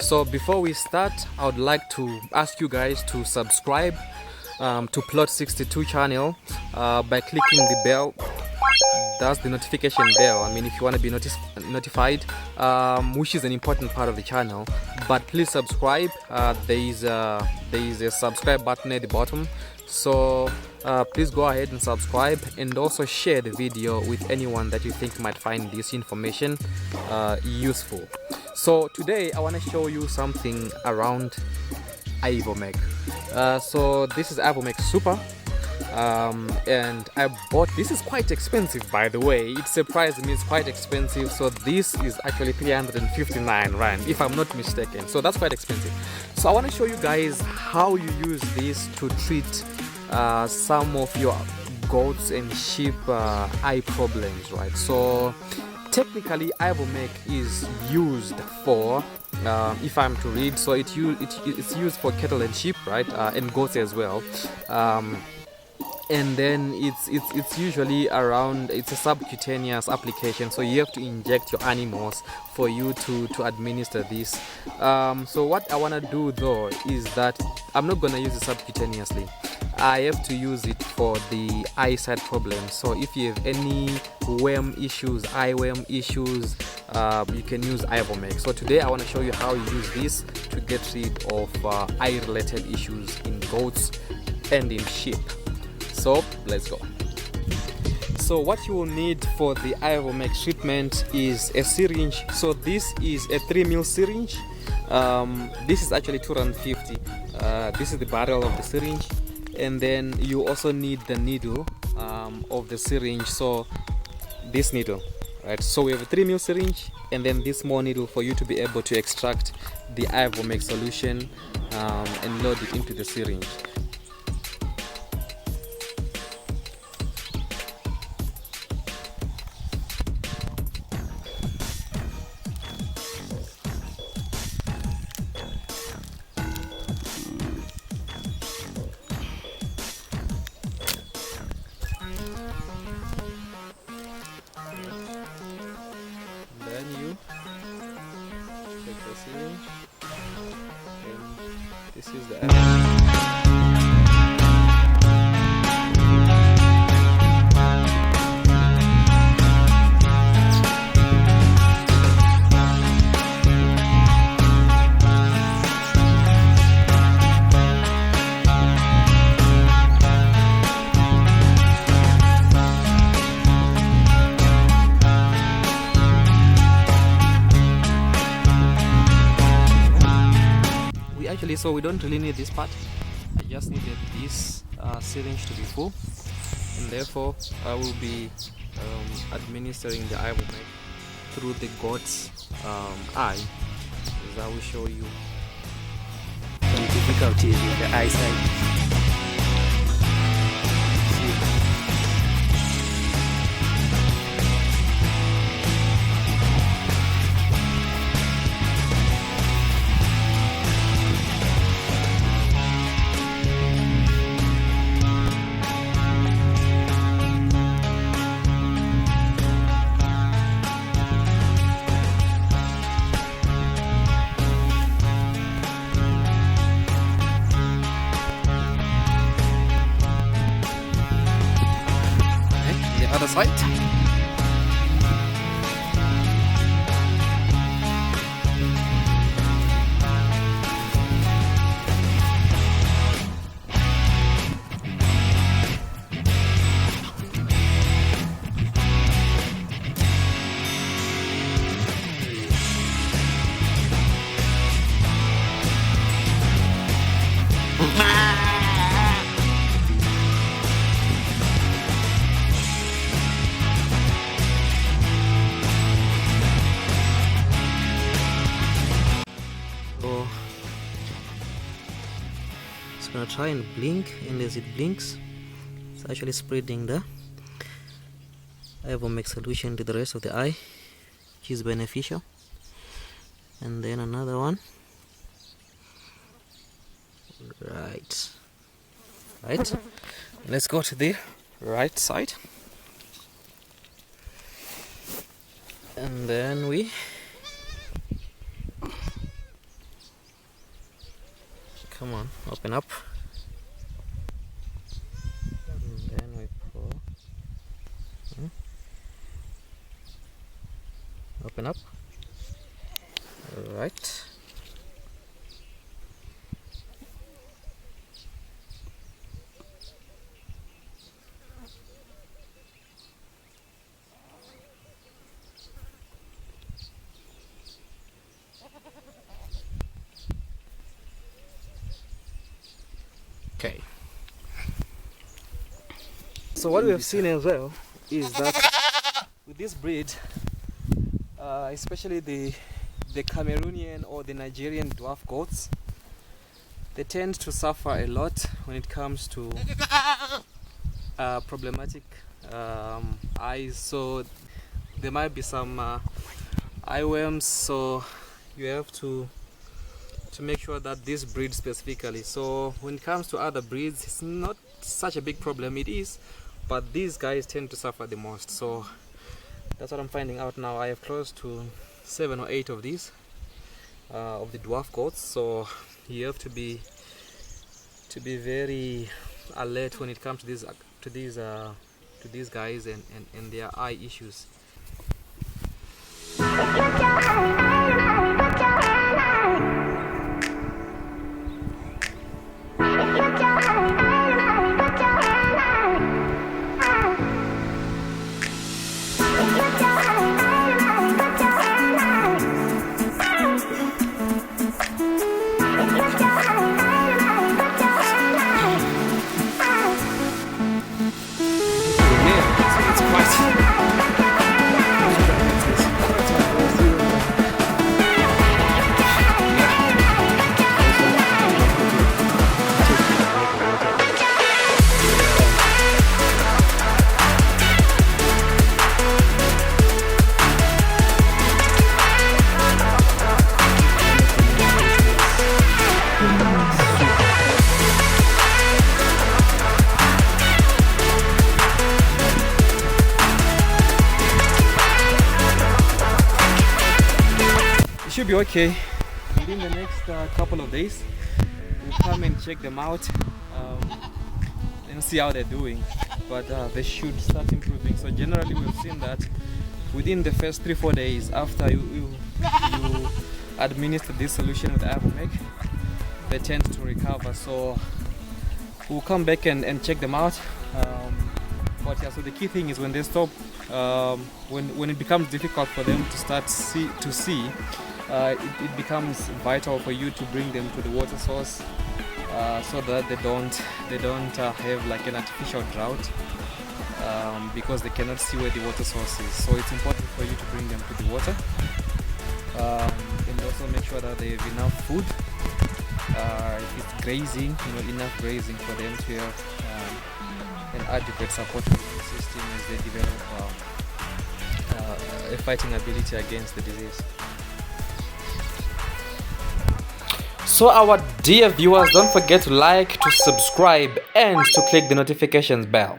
So before we start, I would like to ask you guys to subscribe to Plot 62 channel by clicking the bell. That's the notification bell. I mean, if you want to be notified, which is an important part of the channel. But please subscribe. There is a subscribe button at the bottom. So please go ahead and subscribe, and also share the video with anyone that you think might find this information useful. So today I want to show you something around ivomec. So this is ivomec Super. And I bought this. Is quite expensive, by the way. It surprised me, it's quite expensive. So this is actually 359 rand, if I'm not mistaken. So that's quite expensive. So I want to show you guys how you use this to treat some of your goats and sheep eye problems, right? So technically ivomec is used for if I'm to read, so it's used for cattle and sheep, right? And goats as well. And then it's usually around, it's a subcutaneous application, so you have to inject your animals for you to administer this. So what I want to do though is that I'm not gonna use it subcutaneously. I have to use it for the eyesight problem. So if you have any worm issues, eye worm issues, you can use ivomec. So today I want to show you how you use this to get rid of eye related issues in goats and in sheep. So let's go. So what you will need for the ivomec treatment is a syringe. So this is a 3 ml syringe. This is actually 250. This is the barrel of the syringe, and then you also need the needle of the syringe. So this needle, right? So we have a 3 ml syringe, and then this small needle for you to be able to extract the ivomec solution and load it into the syringe. Then you take the syringe, and this is the so we don't really need this part. I just needed this syringe to be full, and therefore I will be administering the ivomec through the goat's eye, as I will show you some difficulties with the eyesight. Other side. Gonna try and blink, and as it blinks, it's actually spreading the ivomec solution to the rest of the eye, which is beneficial. And then another one, right. Let's go to the right side, and then we Come on, open up. And then we pull. Open up. Alright. Okay. So what we have seen as well is that with this breed, especially the Cameroonian or the Nigerian dwarf goats, they tend to suffer a lot when it comes to problematic eyes. So there might be some eye worms, so you have to make sure that this breed specifically. So when it comes to other breeds, it's not such a big problem. It is, but these guys tend to suffer the most. So that's what I'm finding out now. I have close to 7 or 8 of these of the dwarf goats. So you have to be very alert when it comes to these guys and their eye issues. Should be okay. Within the next couple of days, we'll come and check them out and see how they're doing. But they should start improving. So generally, we've seen that within the first 3-4 days after you administer this solution with ivomec, they tend to recover. So we'll come back and check them out. But yeah, so the key thing is when they stop, when it becomes difficult for them to start to see. It becomes vital for you to bring them to the water source so that they don't have like an artificial drought because they cannot see where the water source is. So it's important for you to bring them to the water and also make sure that they have enough food. If it's grazing, enough grazing for them to have an adequate support system as they develop a fighting ability against the disease. So our dear viewers, don't forget to like, to subscribe and to click the notifications bell.